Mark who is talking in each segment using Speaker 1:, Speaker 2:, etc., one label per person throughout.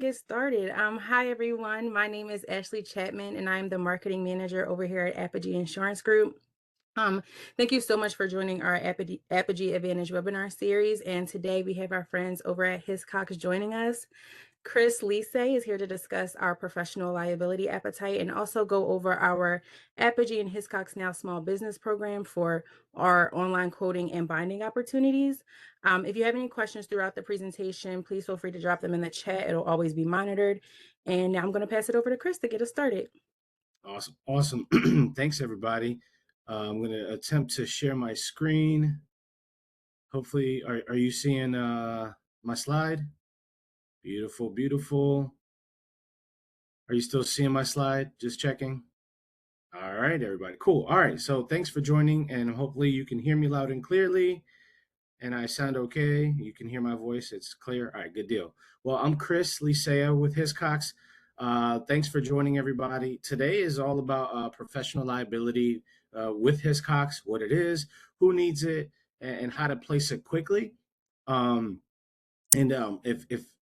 Speaker 1: get started. Hi everyone. My name is Ashley Chapman, and I'm the marketing manager over here at Apogee Insurance Group. Um, Thank you so much for joining our Apogee Advantage webinar series. And today we have our friends over at Hiscox joining us. Chris Lise is here to discuss our professional liability appetite and also go over our Apogee and Hiscox Now small business program for our online quoting and binding opportunities. If you have any questions throughout the presentation, please feel free to drop them in the chat. It'll always be monitored. And now I'm going to pass it over to Chris to get us started.
Speaker 2: Awesome. Thanks, everybody. I'm going to attempt to share my screen. Hopefully, are you seeing my slide? Beautiful, beautiful. Are you still seeing my slide? Just checking. All right, everybody. Cool. All right. So thanks for joining, and hopefully you can hear me loud and clearly, and I sound okay. You can hear my voice. It's clear. All right, good deal. Well, I'm Chris Lisea with Hiscox. Thanks for joining, everybody. Today is all about professional liability with Hiscox, what it is, who needs it, and how to place it quickly. Um,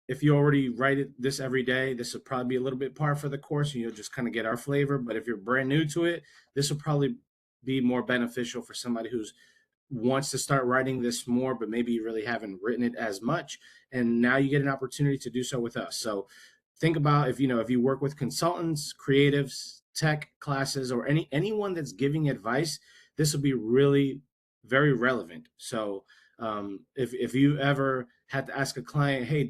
Speaker 2: if you already write this every day, this will probably be a little bit par for the course, and you'll just kind of get our flavor. But if you're brand new to it, this will probably be more beneficial for somebody who's wants to start writing this more, but maybe you really haven't written it as much. And now you get an opportunity to do so with us. So think about if you work with consultants, creatives, tech classes, or anyone that's giving advice, this will be really very relevant. So if you ever had to ask a client, hey,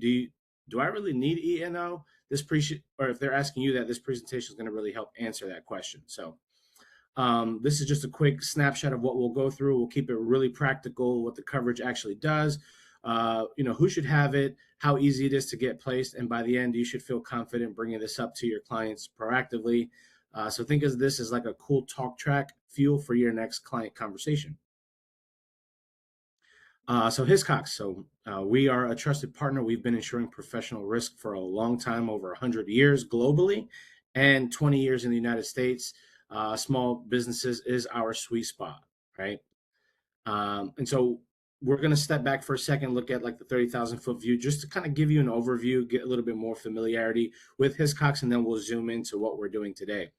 Speaker 2: do I really need E&O? Or if they're asking you that, this presentation is going to really help answer that question. So this is just a quick snapshot of what we'll go through. We'll keep it really practical, what the coverage actually does, who should have it, how easy it is to get placed, and by the end, you should feel confident bringing this up to your clients proactively. So think of this as like a cool talk track fuel for your next client conversation. So Hiscox. We are a trusted partner. We've been insuring professional risk for a long time, over 100 years globally, and 20 years in the United States. Small businesses is our sweet spot, right? And so we're going to step back for a second, look at like the 30,000-foot view, just to kind of give you an overview, get a little bit more familiarity with Hiscox, and then we'll zoom into what we're doing today.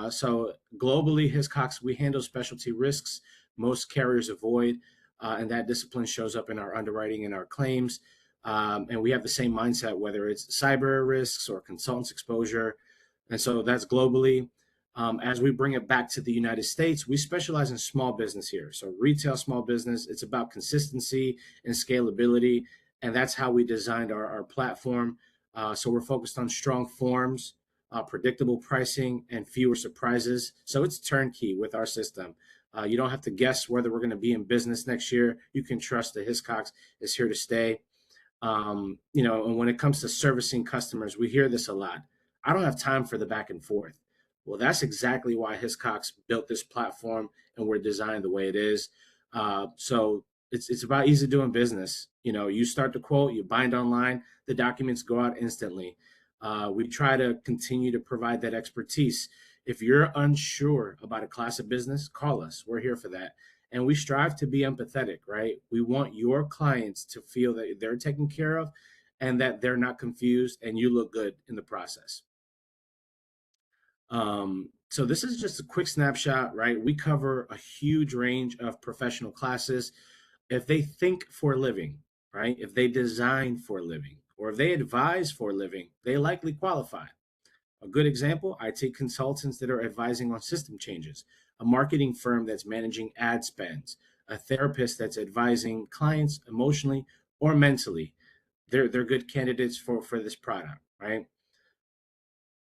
Speaker 2: So globally, Hiscox, we handle specialty risks most carriers avoid, and that discipline shows up in our underwriting and our claims. And we have the same mindset, whether it's cyber risks or consultants exposure. And so that's globally. As we bring it back to the United States, we specialize in small business here. So retail small business, it's about consistency and scalability. And that's how we designed our platform. So we're focused on strong forms, predictable pricing, and fewer surprises. So it's turnkey with our system. You don't have to guess whether we're going to be in business next year. You can trust that Hiscox is here to stay. And when it comes to servicing customers, we hear this a lot. I don't have time for the back and forth. Well, that's exactly why Hiscox built this platform and we're designed the way it is. So it's about easy doing business. You start the quote, you bind online, the documents go out instantly. We try to continue to provide that expertise. If you're unsure about a class of business, call us. We're here for that. And we strive to be empathetic, right? We want your clients to feel that they're taken care of and that they're not confused and you look good in the process. So this is just a quick snapshot, right? We cover a huge range of professional classes. If they think for a living, right? If they design for a living, or if they advise for a living, they likely qualify. A good example, IT consultants that are advising on system changes, a marketing firm that's managing ad spends, a therapist that's advising clients emotionally or mentally. They're good candidates for this product, right?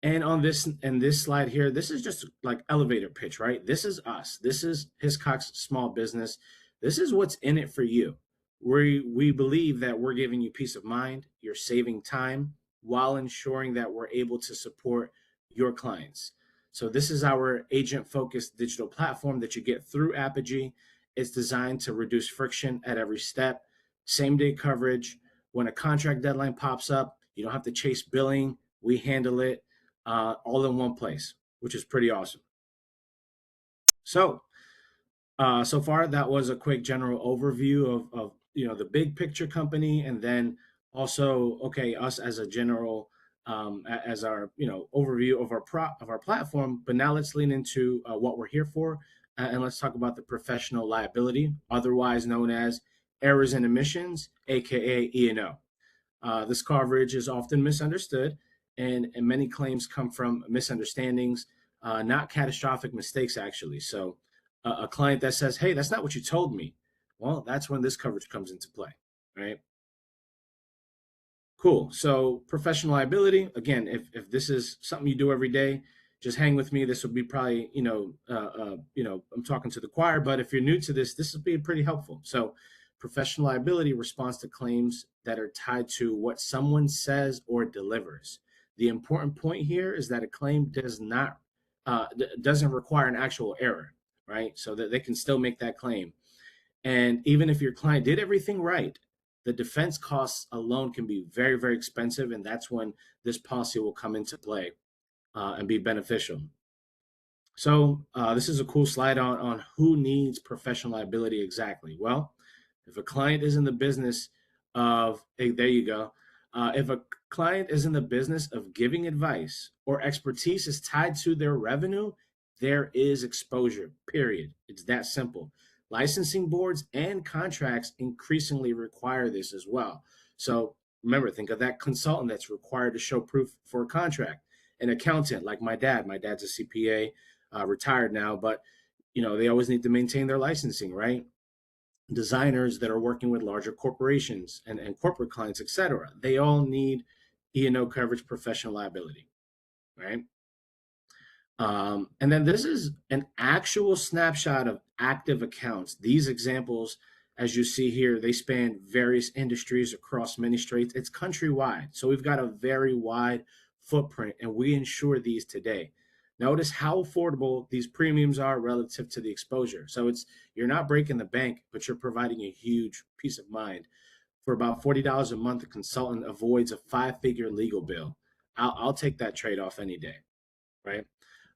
Speaker 2: And on this slide here, this is just like elevator pitch, right? This is us. This is Hiscox small business. This is what's in it for you. We believe that we're giving you peace of mind, you're saving time while ensuring that we're able to support your clients. So this is our agent-focused digital platform that you get through Apogee. It's designed to reduce friction at every step, same-day coverage. When a contract deadline pops up, you don't have to chase billing. We handle it all in one place, which is pretty awesome. So far that was a quick general overview of the big picture company, and then also us as a general as our overview of our platform. But now let's lean into what we're here for, and let's talk about the professional liability, otherwise known as errors and omissions, aka E&O. This coverage is often misunderstood, and many claims come from misunderstandings, not catastrophic mistakes, actually. So, a client that says, "Hey, that's not what you told me," well, that's when this coverage comes into play, right? Cool. So professional liability, again, if this is something you do every day, just hang with me. This will be probably, I'm talking to the choir, but if you're new to this, this will be pretty helpful. So professional liability responds to claims that are tied to what someone says or delivers. The important point here is that a claim doesn't require an actual error, right? So that they can still make that claim. And even if your client did everything right, the defense costs alone can be very, very expensive. And that's when this policy will come into play and be beneficial. So this is a cool slide on who needs professional liability exactly. Well, if a client is in the business of, hey, there you go. If a client is in the business of giving advice or expertise is tied to their revenue, there is exposure, period. It's that simple. Licensing boards and contracts increasingly require this as well. So remember, think of that consultant that's required to show proof for a contract. An accountant like my dad's a CPA, retired now, but they always need to maintain their licensing, right? Designers that are working with larger corporations and corporate clients, etc. They all need E&O coverage, professional liability, right? And then this is an actual snapshot of active accounts. These examples, as you see here, they span various industries across many states. It's countrywide. So we've got a very wide footprint, and we insure these today. Notice how affordable these premiums are relative to the exposure. So you're not breaking the bank, but you're providing a huge peace of mind. For about $40 a month, a consultant avoids a five-figure legal bill. I'll take that trade-off any day, right?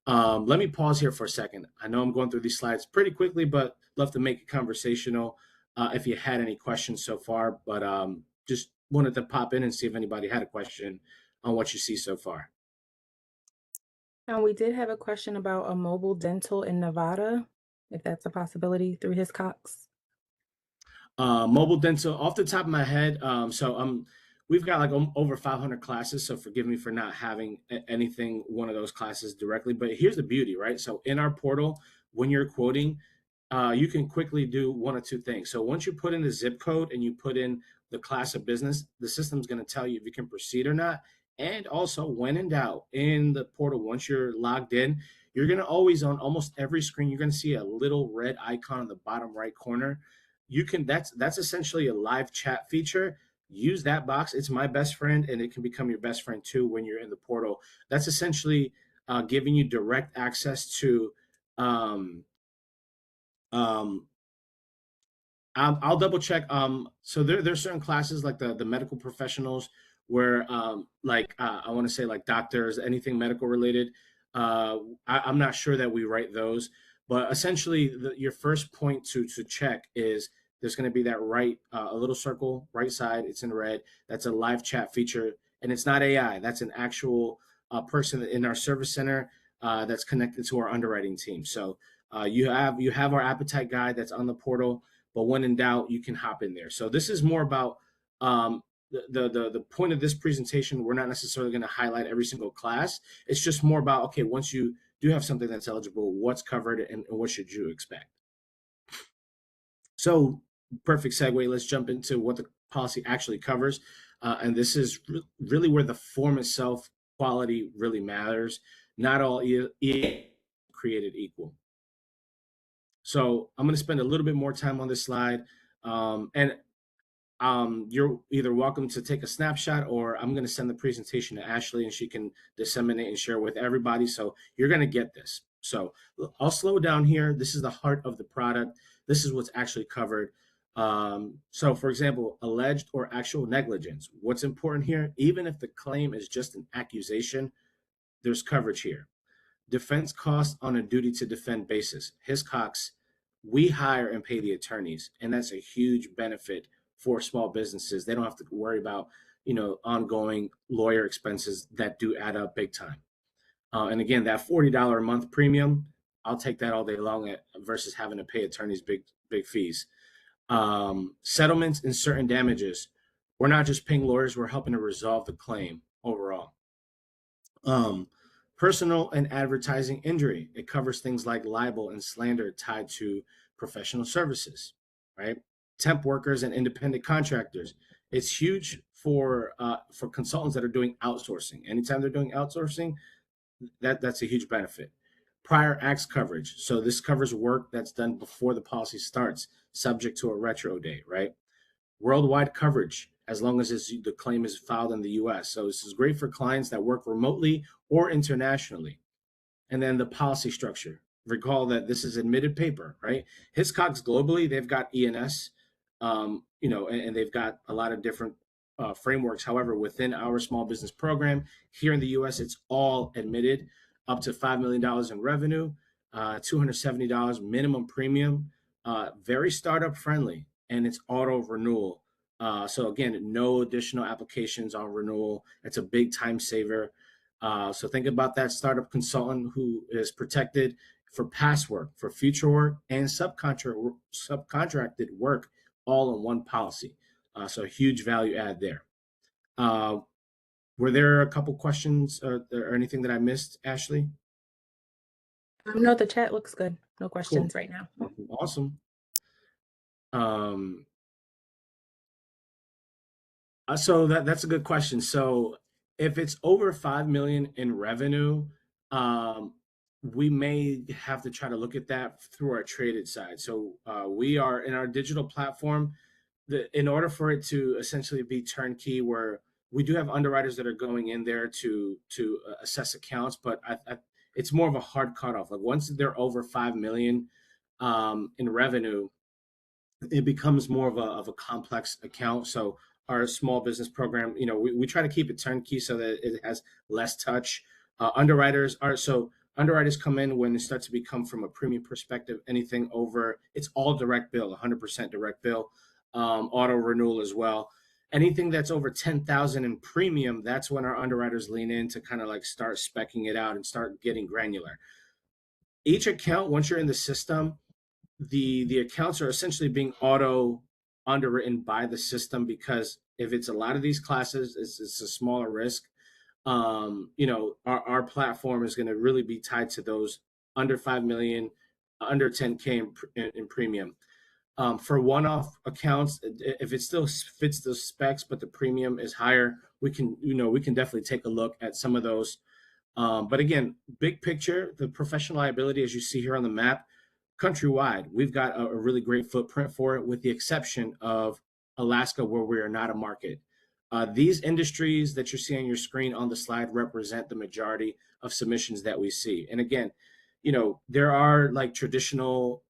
Speaker 2: Let me pause here for a second. I know I'm going through these slides pretty quickly, but love to make it conversational if you had any questions so far. But just wanted to pop in and see if anybody had a question on what you see so far.
Speaker 1: And we did have a question about a mobile dental in Nevada, if that's a possibility through Hiscox.
Speaker 2: Mobile dental, off the top of my head. We've got like over 500 classes. So forgive me for not having anything one of those classes directly. But here's the beauty, right? So in our portal, when you're quoting, you can quickly do one or two things. So once you put in the zip code and you put in the class of business, the system's going to tell you if you can proceed or not. And also, when in doubt, in the portal, once you're logged in, you're going to always, on almost every screen, you're going to see a little red icon in the bottom right corner. That's essentially a live chat feature. Use that box. It's my best friend, and it can become your best friend too when you're in the portal. That's essentially giving you direct access to um, um, I'll double check. So there's certain classes like the medical professionals where I want to say like doctors, anything medical related. I'm not sure that we write those, but essentially your first point to check is there's going to be that right a little circle right side. It's in red. That's a live chat feature, and it's not AI. That's an actual person in our service center that's connected to our underwriting team. So you have our appetite guide that's on the portal, but when in doubt, you can hop in there. So this is more about um, the point of this presentation. We're not necessarily going to highlight every single class. It's just more about, okay, once you do have something that's eligible, what's covered and what should you expect. So perfect segue. Let's jump into what the policy actually covers. And this is really where the form itself, quality really matters. Not all created equal. So I'm going to spend a little bit more time on this slide. And you're either welcome to take a snapshot, or I'm going to send the presentation to Ashley and she can disseminate and share with everybody. So you're going to get this. So I'll slow down here. This is the heart of the product. This is what's actually covered. So for example, alleged or actual negligence. What's important here, even if the claim is just an accusation, there's coverage here. Defense costs on a duty to defend basis. Hiscox, we hire and pay the attorneys, and that's a huge benefit for small businesses. They don't have to worry about ongoing lawyer expenses that do add up big time. And again, that $40 a month premium, I'll take that all day long versus having to pay attorneys big fees. Settlements and certain damages. We're not just paying lawyers, we're helping to resolve the claim overall. Um, Personal and advertising injury. It covers things like libel and slander tied to professional services, right? Temp workers and independent contractors. It's huge for consultants that are doing outsourcing. Anytime they're doing outsourcing, that's a huge benefit. Prior acts coverage. So this covers work that's done before the policy starts, subject to a retro date, right? Worldwide coverage as long as the claim is filed in the US. So this is great for clients that work remotely or internationally. And then the policy structure. Recall that this is admitted paper, right? Hiscox globally, they've got ENS, and they've got a lot of different frameworks. However, within our small business program here in the US, it's all admitted up to $5 million in revenue, $270 minimum premium, very startup friendly, and it's auto renewal. So again, no additional applications on renewal. It's a big time saver. So think about that startup consultant who is protected for past work, for future work, and subcontracted work all in one policy. So a huge value add there. Uh, were there a couple questions or anything that I missed, Ashley?
Speaker 1: No, the chat looks good. No
Speaker 2: Cool.
Speaker 1: questions right now.
Speaker 2: Awesome. Um, so that's a good question. So if it's over 5 million in revenue, um, we may have to try to look at that through our traded side. So we are in our digital platform. In order for it to essentially be turnkey, where we do have underwriters that are going in there to assess accounts, but it's more of a hard cutoff. Like once they're over 5 million in revenue, it becomes more of a complex account. So our small business program, we try to keep it turnkey so that it has less touch. Underwriters come in when it starts to become from a premium perspective, anything over, it's all direct bill, 100% direct bill, auto renewal as well. Anything that's over 10,000 in premium, that's when our underwriters lean in to kind of like start specking it out and start getting granular. Each account, once you're in the system, the accounts are essentially being auto underwritten by the system, because if it's a lot of these classes, it's a smaller risk. Our platform is going to really be tied to those under 5 million, under 10K in premium. For one-off accounts, if it still fits the specs but the premium is higher, we can definitely take a look at some of those. But again, big picture, the professional liability, as you see here on the map, countrywide, we've got a really great footprint for it, with the exception of Alaska, where we are not a market. These industries that you see on your screen on the slide represent the majority of submissions that we see. And again, there are like traditional,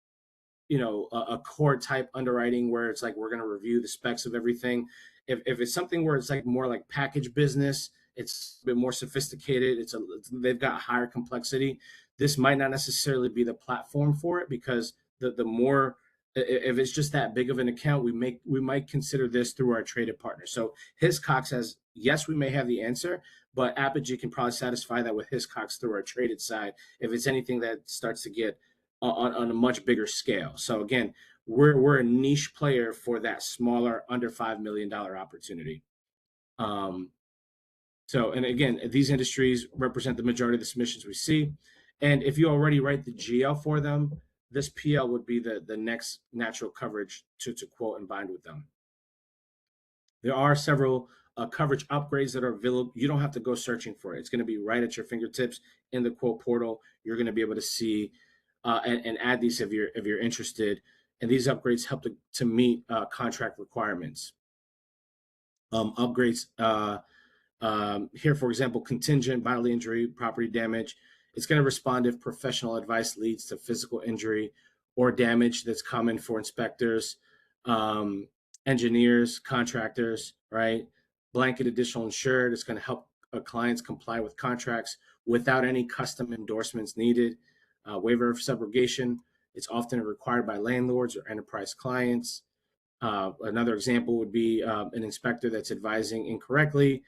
Speaker 2: a core type underwriting where it's like we're going to review the specs of everything. If it's something where it's like more like package business, it's a bit more sophisticated, they've got higher complexity, this might not necessarily be the platform for it, because the more, if it's just that big of an account, we might consider this through our traded partner. So Hiscox has, yes, we may have the answer, but Apogee can probably satisfy that with Hiscox through our traded side if it's anything that starts to get on a much bigger scale. So again, we're a niche player for that smaller under $5 million opportunity. And again, these industries represent the majority of the submissions we see. And if you already write the GL for them, this PL would be the next natural coverage to quote and bind with them. There are several coverage upgrades that are available. You don't have to go searching for it. It's going to be right at your fingertips in the quote portal. You're going to be able to see and add these if you're interested. And these upgrades help to meet contract requirements. Upgrades here, for example, contingent bodily injury, property damage. It's going to respond if professional advice leads to physical injury or damage that's common for inspectors, engineers, contractors, right? Blanket additional insured. It's going to help clients comply with contracts without any custom endorsements needed. Waiver of subrogation. It's often required by landlords or enterprise clients. Another example would be an inspector that's advising incorrectly.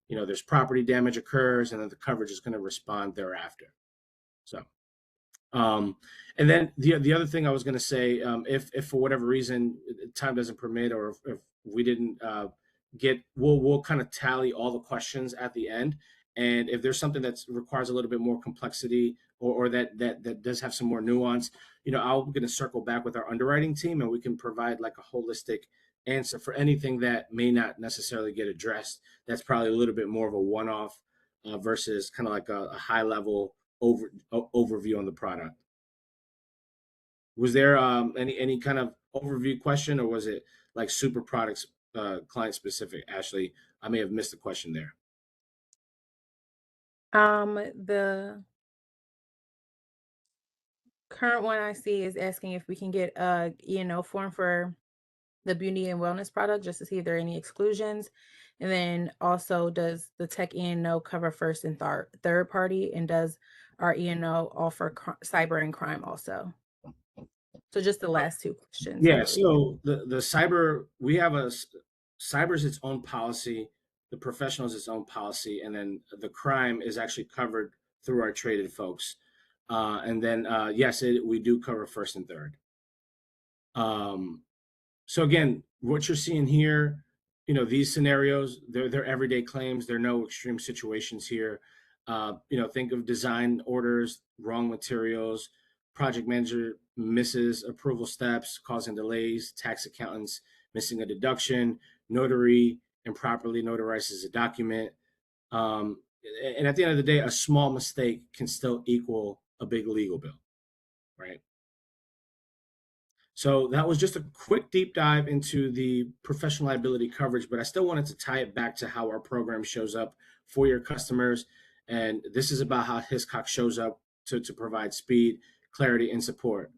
Speaker 2: There's property damage occurs, and then the coverage is going to respond thereafter. So, um, and then the other thing I was going to say, if for whatever reason time doesn't permit, or if we didn't we'll kind of tally all the questions at the end, and if there's something that requires a little bit more complexity, or that does have some more nuance, I'm going to circle back with our underwriting team, and we can provide like a holistic answer for anything that may not necessarily get addressed. That's probably a little bit more of a one-off versus kind of like a high level overview on the product. Was there any kind of overview question, or was it like super products client specific? Ashley, I may have missed the question there.
Speaker 1: The current one I see is asking if we can get a E&O form for the beauty and wellness product just to see if there are any exclusions. And then also, does the tech E&O cover first and third party? And does our E&O offer cyber and crime also? So just the last two questions, I
Speaker 2: Yeah,
Speaker 1: believe.
Speaker 2: so the cyber, we have cyber is its own policy, the professional is its own policy, and then the crime is actually covered through our traded folks. And then yes, we do cover first and third. Um, So again, what you're seeing here, these scenarios, they're everyday claims. There are no extreme situations here. Think of design orders, wrong materials, project manager misses approval steps, causing delays, tax accountants missing a deduction, notary improperly notarizes a document. Um, and at the end of the day, a small mistake can still equal a big legal bill, right? So that was just a quick deep dive into the professional liability coverage, but I still wanted to tie it back to how our program shows up for your customers. And this is about how Hiscox shows up to provide speed, clarity, and support.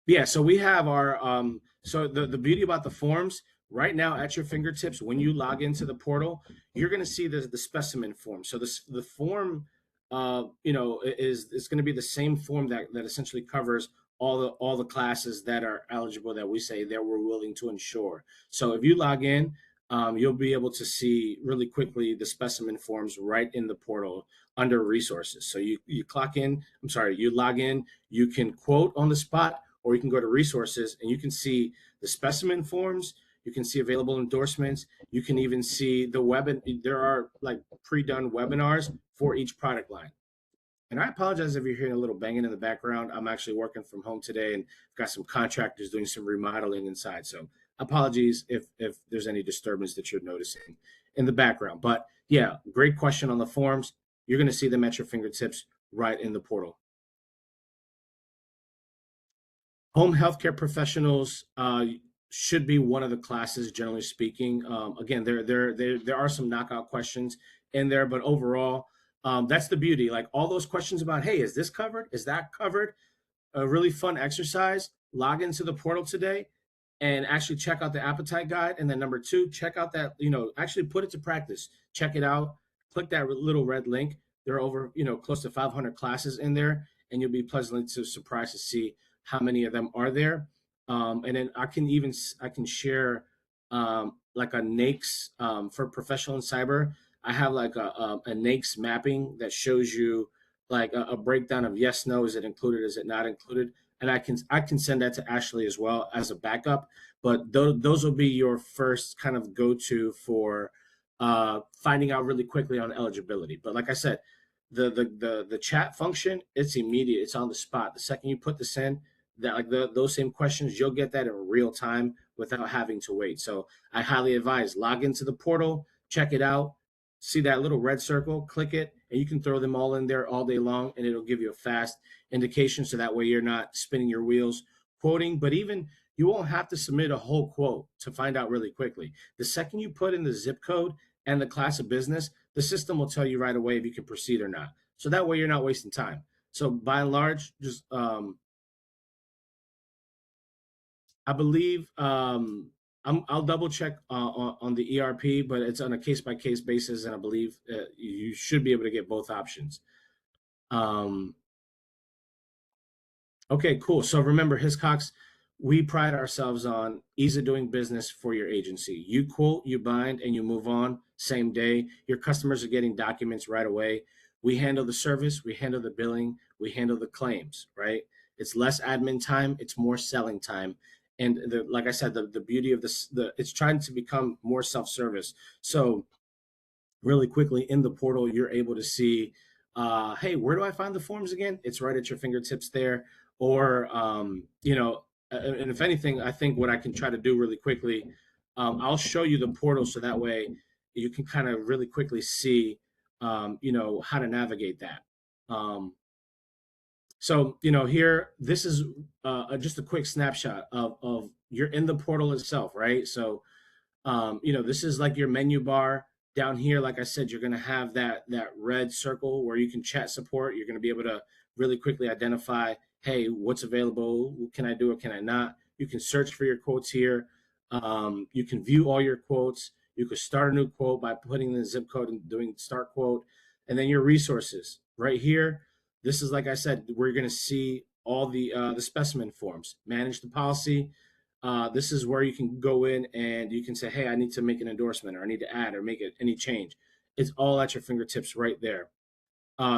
Speaker 2: Yeah, so we have our so the beauty about the forms right now at your fingertips when you log into the portal, you're going to see the specimen form. So this the form is going to be the same form that essentially covers all the classes that are eligible that we say that we're willing to insure. So if you log in, you'll be able to see really quickly the specimen forms right in the portal under resources. So you clock in, I'm sorry, you log in, you can quote on the spot, or you can go to resources and you can see the specimen forms. You can see available endorsements. You can even see there are like pre-done webinars for each product line. And I apologize if you're hearing a little banging in the background. I'm actually working from home today, and I've got some contractors doing some remodeling inside. So apologies if there's any disturbance that you're noticing in the background. But yeah, great question on the forms. You're going to see them at your fingertips right in the portal. Home healthcare professionals should be one of the classes, generally speaking. Again, there are some knockout questions in there, but overall, that's the beauty. Like all those questions about, hey, is this covered? Is that covered? A really fun exercise. Log into the portal today and actually check out the appetite guide. And then number two, check out that, actually put it to practice. Check it out. Click that little red link. There are over, close to 500 classes in there, and you'll be pleasantly surprised to see how many of them are there. And then I can share like a NAICS for professional and cyber. I have like a NAICS mapping that shows you like a breakdown of yes, no, is it included, is it not included, and I can send that to Ashley as well as a backup. But those will be your first kind of go to for finding out really quickly on eligibility. But like I said, the chat function, it's immediate, it's on the spot. The second you put this in, that like those same questions, you'll get that in real time without having to wait. So I highly advise log into the portal, check it out, see that little red circle, click it, and you can throw them all in there all day long, and it'll give you a fast indication. So that way you're not spinning your wheels quoting, but even you won't have to submit a whole quote to find out really quickly. The second you put in the zip code and the class of business, the system will tell you right away if you can proceed or not. So that way you're not wasting time. So by and large, just I believe I'll double check on the ERP, but it's on a case by case basis, and I believe you should be able to get both options. Um, okay, cool. So remember, Hiscox, we pride ourselves on ease of doing business for your agency. You quote, you bind, and you move on same day. Your customers are getting documents right away. We handle the service, we handle the billing, we handle the claims, right? It's less admin time, it's more selling time. And like I said, the beauty of this, it's trying to become more self-service. So really quickly in the portal, you're able to see, hey, where do I find the forms again? It's right at your fingertips there. Or, and if anything, I think what I can try to do really quickly, I'll show you the portal so that way you can kind of really quickly see, how to navigate that. Um, here, this is just a quick snapshot of you're in the portal itself, right? So this is like your menu bar down here. Like I said, you're going to have that red circle where you can chat support. You're going to be able to really quickly identify, hey, what's available? Can I do it? Can I not? You can search for your quotes here. You can view all your quotes. You could start a new quote by putting the zip code and doing start quote, and then your resources right here. This is, like I said, we're going to see all the specimen forms. Manage the policy. This is where you can go in and you can say, hey, I need to make an endorsement, or I need to add or make it any change. It's all at your fingertips right there.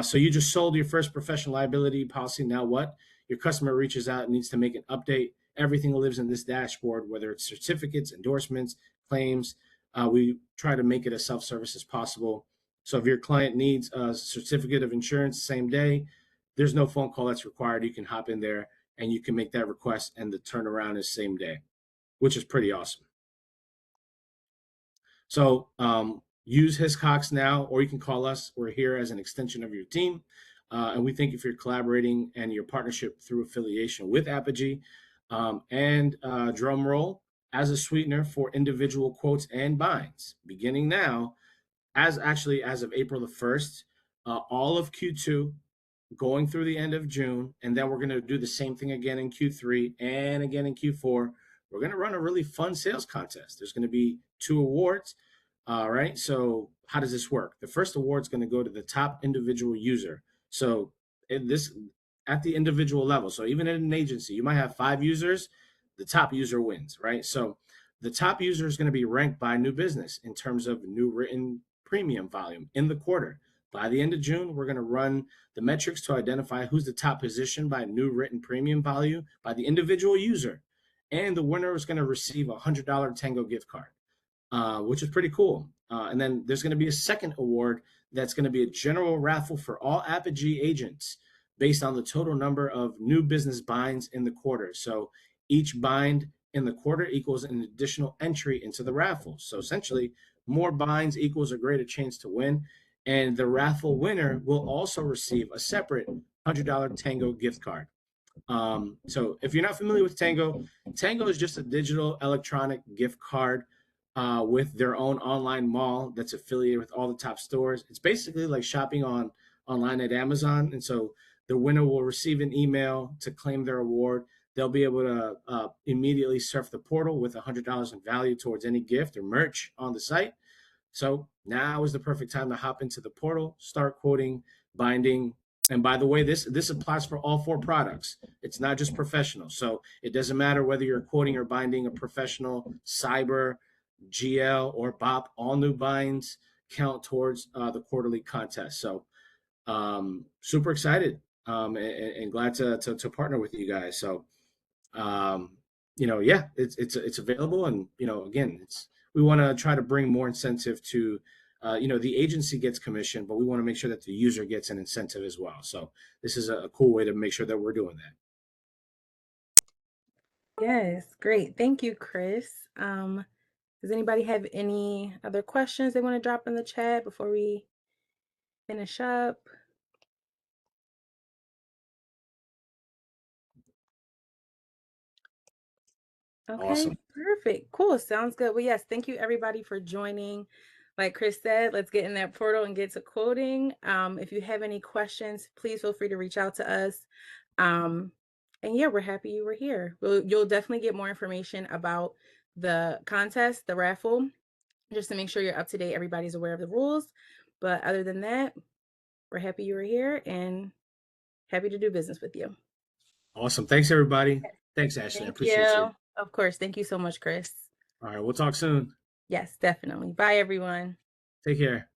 Speaker 2: So you just sold your first professional liability policy. Now what? Your customer reaches out and needs to make an update. Everything lives in this dashboard, whether it's certificates, endorsements, claims. We try to make it as self-service as possible. So if your client needs a certificate of insurance same day, there's no phone call that's required. You can hop in there and you can make that request, and the turnaround is same day, which is pretty awesome. So use Hiscox now, or you can call us. We're here as an extension of your team. And we thank you for your collaborating and your partnership through affiliation with Apogee. And drum roll, as a sweetener for individual quotes and binds, beginning now, as of April the 1st, all of Q2, going through the end of June, and then we're going to do the same thing again in Q3 and again in Q4. We're going to run a really fun sales contest. There's going to be 2 awards. All right. So how does this work? The first award is going to go to the top individual user. So in this at the individual level. So even in an agency, you might have 5 users. The top user wins, right? So the top user is going to be ranked by new business in terms of new written premium volume in the quarter. By the end of June, we're going to run the metrics to identify who's the top position by new written premium value by the individual user. And the winner is going to receive a $100 Tango gift card, which is pretty cool. And then there's going to be a second award that's going to be a general raffle for all Apogee agents based on the total number of new business binds in the quarter. So each bind in the quarter equals an additional entry into the raffle. So essentially, more binds equals a greater chance to win. And the raffle winner will also receive a separate $100 Tango gift card. So if you're not familiar with Tango, Tango is just a digital electronic gift card with their own online mall that's affiliated with all the top stores. It's basically like shopping online at Amazon. And so the winner will receive an email to claim their award. They'll be able to immediately surf the portal with $100 in value towards any gift or merch on the site. So now is the perfect time to hop into the portal, start quoting, binding. And by the way, this applies for all 4 products. It's not just professional. So it doesn't matter whether you're quoting or binding a professional, cyber, GL, or BOP. All new binds count towards the quarterly contest. So super excited and glad to partner with you guys. So yeah, it's available, and again, we want to try to bring more incentive to, the agency gets commission, but we want to make sure that the user gets an incentive as well. So this is a cool way to make sure that we're doing that.
Speaker 1: Yes, great. Thank you, Chris. Does anybody have any other questions they want to drop in the chat before we finish up? Okay,
Speaker 2: Awesome.
Speaker 1: perfect. Cool. Sounds good. Well, yes, thank you everybody for joining. Like Chris said, let's get in that portal and get to quoting. If you have any questions, please feel free to reach out to us. Um, and yeah, we're happy you were here. You'll definitely get more information about the contest, the raffle, just to make sure you're up to date. Everybody's aware of the rules. But other than that, we're happy you were here and happy to do business with you.
Speaker 2: Awesome. Thanks, everybody. Thanks, Ashley. I
Speaker 1: Thank
Speaker 2: appreciate you.
Speaker 1: you. Of course. Thank you so much, Chris.
Speaker 2: All right, we'll talk soon.
Speaker 1: Yes, definitely. Bye, everyone.
Speaker 2: Take care.